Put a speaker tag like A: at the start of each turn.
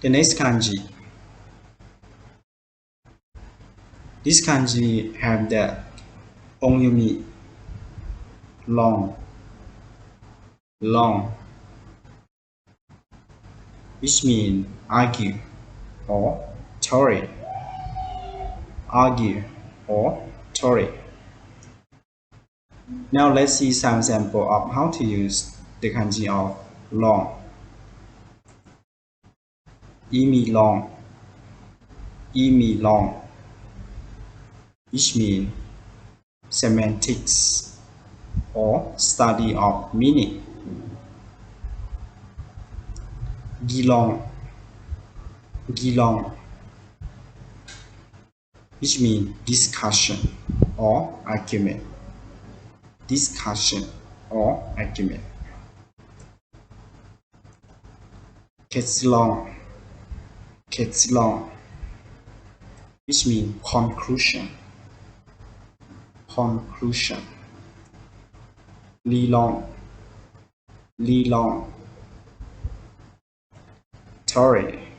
A: The next kanji. This kanji have the ongyumi, long, which means argue or tolerate. Argue or tolerate. Now let's see some example of how to use the kanji of long. Long, which means semantics or study of meaning. Gilong, which means discussion or argument. Ketsilong, which means conclusion. Lilong, Tory.